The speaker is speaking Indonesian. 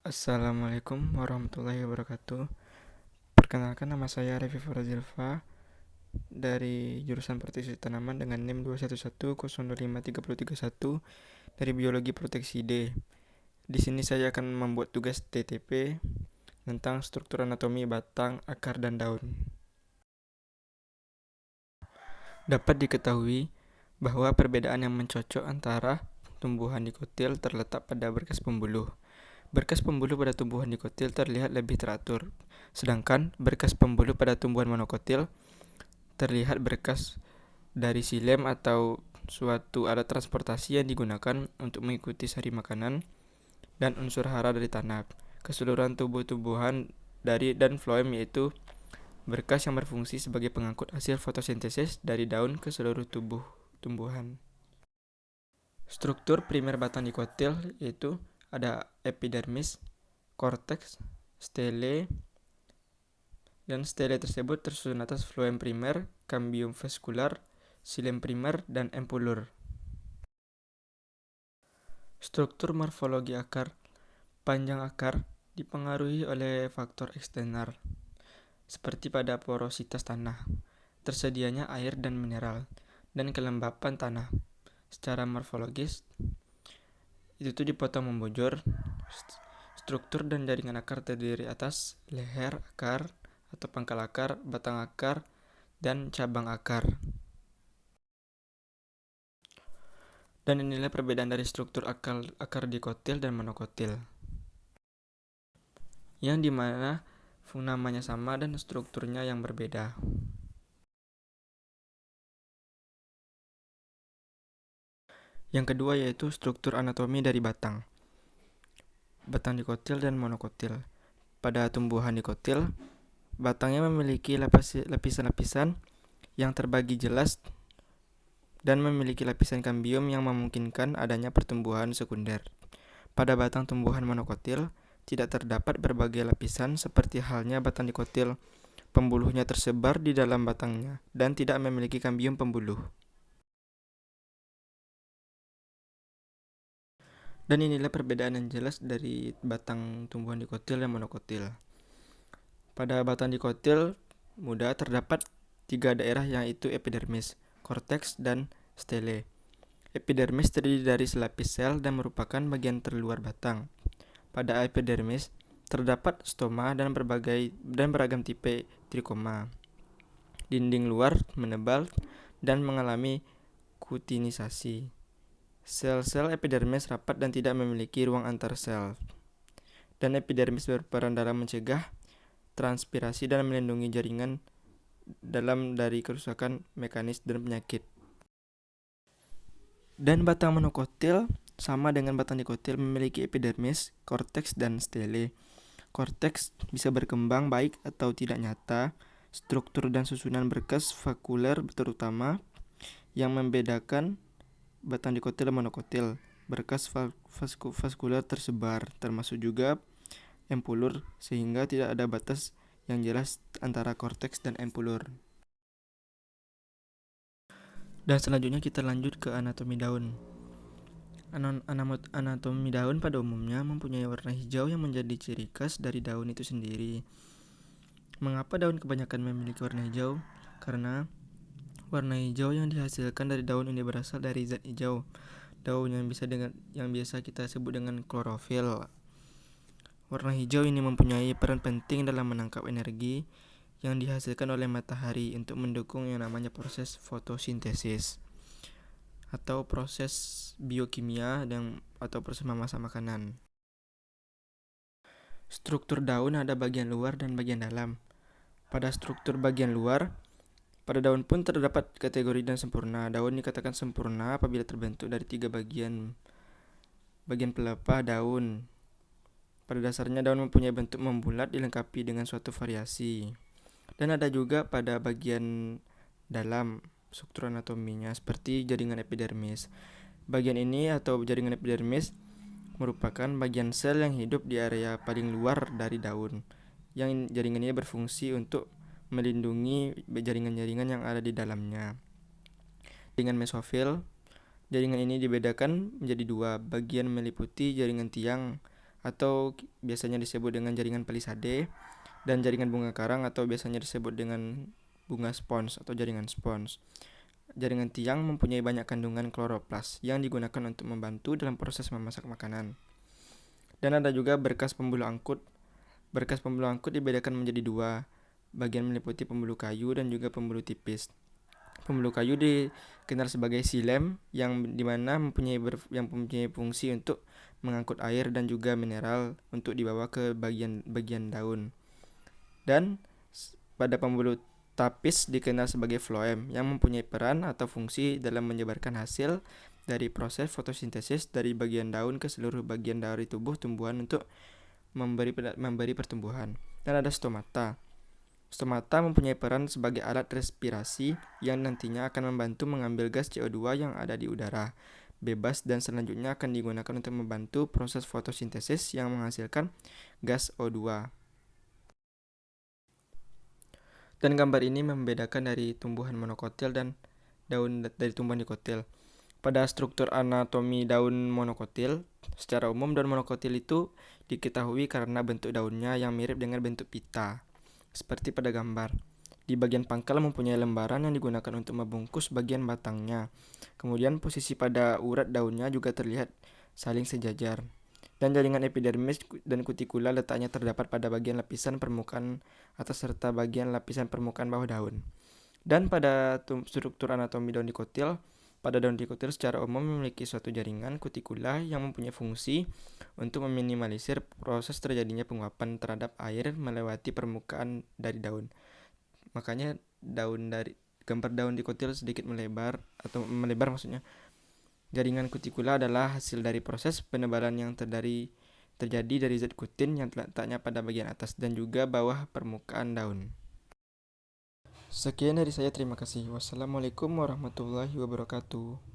Assalamualaikum warahmatullahi wabarakatuh. Perkenalkan, nama saya Revi Farazilfa dari jurusan Proteksi Tanaman dengan NIM 21100053031 dari Biologi Proteksi D. Di sini saya akan membuat tugas TTP tentang struktur anatomi batang, akar, dan daun. Dapat diketahui bahwa perbedaan yang mencocok antara tumbuhan dikotil terletak pada berkas pembuluh. Berkas pembuluh pada tumbuhan dikotil terlihat lebih teratur, sedangkan berkas pembuluh pada tumbuhan monokotil terlihat berkas dari silem atau suatu alat transportasi yang digunakan untuk mengikuti sari makanan dan unsur hara dari tanah. Keseluruhan tumbuh-tumbuhan dari dan floem yaitu berkas yang berfungsi sebagai pengangkut hasil fotosintesis dari daun ke seluruh tubuh tumbuhan. Struktur primer batang dikotil yaitu ada epidermis, korteks, stele, dan stele tersebut tersusun atas floem primer, cambium vascular, silem primer, dan empulur. Struktur morfologi akar. Panjang akar dipengaruhi oleh faktor eksternal, seperti pada porositas tanah, tersedianya air dan mineral, dan kelembapan tanah. Secara morfologis, itu dipotong membujur. Struktur dan jaringan akar terdiri atas leher akar atau pangkal akar, batang akar, dan cabang akar. Dan inilah perbedaan dari struktur akar dikotil dan monokotil, yang dimana namanya sama dan strukturnya yang berbeda. Yang kedua yaitu struktur anatomi dari batang dikotil dan monokotil. Pada tumbuhan dikotil, batangnya memiliki lapisan-lapisan yang terbagi jelas dan memiliki lapisan kambium yang memungkinkan adanya pertumbuhan sekunder. Pada batang tumbuhan monokotil, tidak terdapat berbagai lapisan seperti halnya batang dikotil. Pembuluhnya tersebar di dalam batangnya dan tidak memiliki kambium pembuluh. Dan inilah perbedaan yang jelas dari batang tumbuhan dikotil dan monokotil. Pada batang dikotil muda terdapat 3 daerah yaitu epidermis, korteks, dan stele. Epidermis terdiri dari selapis sel dan merupakan bagian terluar batang. Pada epidermis terdapat stoma dan beragam tipe trikoma. Dinding luar menebal dan mengalami kutinisasi. Sel-sel epidermis rapat dan tidak memiliki ruang antar sel. Dan epidermis berperan dalam mencegah transpirasi dan melindungi jaringan dalam dari kerusakan mekanis dan penyakit. Dan batang monokotil sama dengan batang dikotil memiliki epidermis, korteks, dan stele. Korteks bisa berkembang baik atau tidak nyata. Struktur dan susunan berkas vakuler terutama yang membedakan batang dikotil dan monokotil. Berkas vaskuler tersebar, termasuk juga empulur, sehingga tidak ada batas yang jelas antara korteks dan empulur. Dan selanjutnya kita lanjut ke anatomi daun. Anatomi daun pada umumnya mempunyai warna hijau yang menjadi ciri khas dari daun itu sendiri. Mengapa daun kebanyakan memiliki warna hijau? Karena warna hijau yang dihasilkan dari daun ini berasal dari zat hijau. Daun yang biasa kita sebut dengan klorofil. Warna hijau ini mempunyai peran penting dalam menangkap energi yang dihasilkan oleh matahari untuk mendukung yang namanya proses fotosintesis atau proses biokimia atau proses memasak makanan. Struktur daun ada bagian luar dan bagian dalam. Pada struktur bagian luar, pada daun pun terdapat kategori dan sempurna. Daun dikatakan sempurna apabila terbentuk dari 3 bagian. Bagian pelepah daun. Pada dasarnya daun mempunyai bentuk membulat dilengkapi dengan suatu variasi. Dan ada juga pada bagian dalam struktur anatominya seperti jaringan epidermis. Bagian ini atau jaringan epidermis merupakan bagian sel yang hidup di area paling luar dari daun. Yang jaringan ini berfungsi untuk melindungi jaringan-jaringan yang ada di dalamnya. Jaringan mesofil. Jaringan ini dibedakan menjadi 2, bagian meliputi jaringan tiang atau biasanya disebut dengan jaringan palisade, dan jaringan bunga karang atau biasanya disebut dengan bunga spons atau jaringan spons. Jaringan tiang mempunyai banyak kandungan kloroplas yang digunakan untuk membantu dalam proses memasak makanan. Dan ada juga berkas pembuluh angkut. Berkas pembuluh angkut dibedakan menjadi dua, bagian meliputi pembuluh kayu dan juga pembuluh tipis. Pembuluh kayu dikenal sebagai silem yang dimana mempunyai fungsi untuk mengangkut air dan juga mineral untuk dibawa ke bagian daun. Dan pada pembuluh tapis dikenal sebagai floem yang mempunyai peran atau fungsi dalam menyebarkan hasil dari proses fotosintesis dari bagian daun ke seluruh bagian dari tubuh tumbuhan untuk memberi pertumbuhan. Dan ada stomata. Stomata mempunyai peran sebagai alat respirasi yang nantinya akan membantu mengambil gas CO2 yang ada di udara bebas dan selanjutnya akan digunakan untuk membantu proses fotosintesis yang menghasilkan gas O2. Dan gambar ini membedakan dari tumbuhan monokotil dan daun dari tumbuhan dikotil. Pada struktur anatomi daun monokotil, secara umum daun monokotil itu diketahui karena bentuk daunnya yang mirip dengan bentuk pita, seperti pada gambar. Di bagian pangkal mempunyai lembaran yang digunakan untuk membungkus bagian batangnya. Kemudian posisi pada urat daunnya juga terlihat saling sejajar. Dan jaringan epidermis dan kutikula letaknya terdapat pada bagian lapisan permukaan atas serta bagian lapisan permukaan bawah daun. Dan pada struktur anatomi daun dikotil, pada daun dikotil secara umum memiliki suatu jaringan kutikula yang mempunyai fungsi untuk meminimalisir proses terjadinya penguapan terhadap air melewati permukaan dari daun. Makanya gambar daun dikotil sedikit melebar maksudnya. Jaringan kutikula adalah hasil dari proses penebalan yang terjadi dari zat kutin yang terletaknya pada bagian atas dan juga bawah permukaan daun. Sekian dari saya, terima kasih. Wassalamualaikum warahmatullahi wabarakatuh.